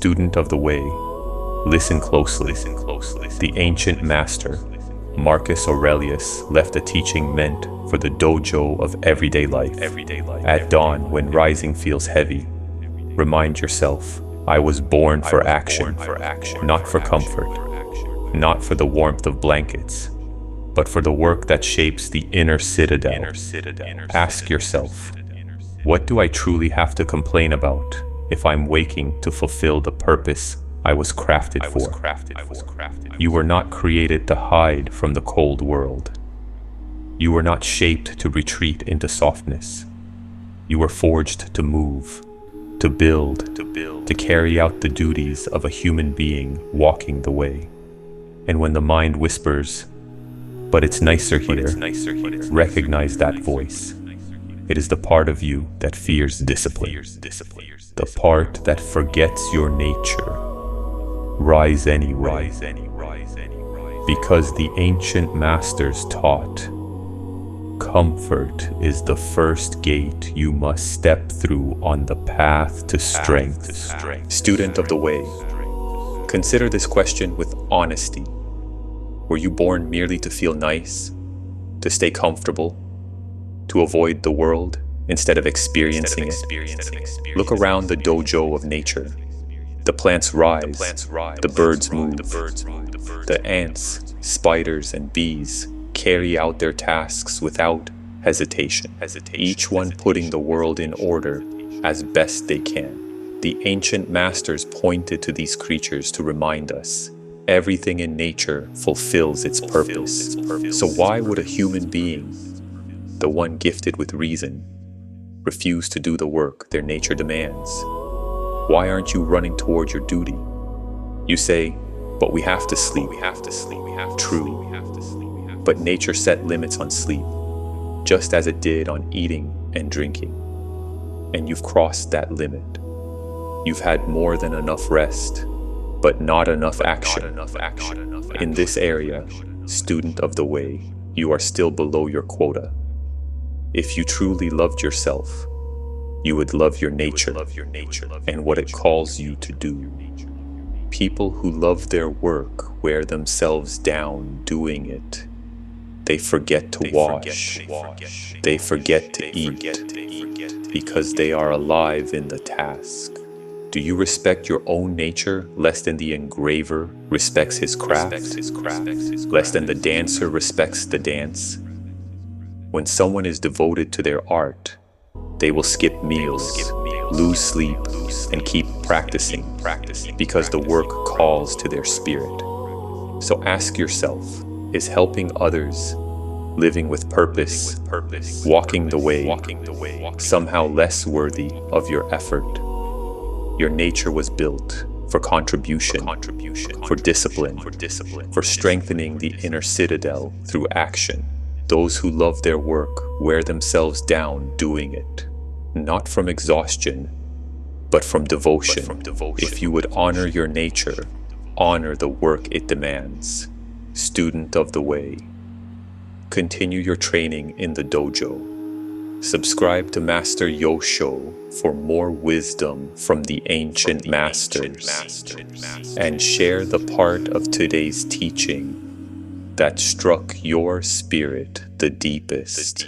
Student of the way, listen closely. The ancient master, Marcus Aurelius, left a teaching meant for the dojo of everyday life. At dawn, when rising feels heavy, remind yourself, I was born for action, not for comfort, not for the warmth of blankets, but for the work that shapes the inner citadel. Ask yourself, what do I truly have to complain about if I'm waking to fulfill the purpose I was crafted for? You were not created to hide from the cold world. You were not shaped to retreat into softness. You were forged to move, to build, to carry out the duties of a human being walking the way. And when the mind whispers, "But it's nicer here," recognize that voice. It is the part of you that fears discipline, the part that forgets your nature. Rise anyway, because the ancient masters taught, comfort is the first gate you must step through on the path to strength. Student of the way, consider this question with honesty. Were you born merely to feel nice, to stay comfortable, to avoid the world instead of experiencing it? Look around the dojo of nature. The plants rise, the birds move, the ants, spiders, and bees carry out their tasks without hesitation, each one putting the world in order as best they can. The ancient masters pointed to these creatures to remind us, everything in nature fulfills its purpose. So why would a human being, the one gifted with reason, refuse to do the work their nature demands? Why aren't you running toward your duty? You say, but we have to sleep. True. But nature set limits on sleep, just as it did on eating and drinking. And you've crossed that limit. You've had more than enough rest, but not enough action. In this area, student of the way, you are still below your quota. If you truly loved yourself, you would love your nature and what it calls you to do. People who love their work wear themselves down doing it. They forget to wash. They forget to eat because they are alive in the task. Do you respect your own nature less than the engraver respects his craft? Less than the dancer respects the dance? When someone is devoted to their art, they will skip meals, lose sleep, and keep practicing because the work calls to their spirit. So ask yourself, is helping others, living with purpose, walking the way, somehow less worthy of your effort? Your nature was built for contribution, for discipline, for strengthening the inner citadel through action. Those who love their work wear themselves down doing it, not from exhaustion, but from devotion. If you would honor your nature, honor the work it demands. Student of the way, continue your training in the dojo. Subscribe to Master Yosho for more wisdom from the ancient masters, and share the part of today's teaching that struck your spirit the deepest.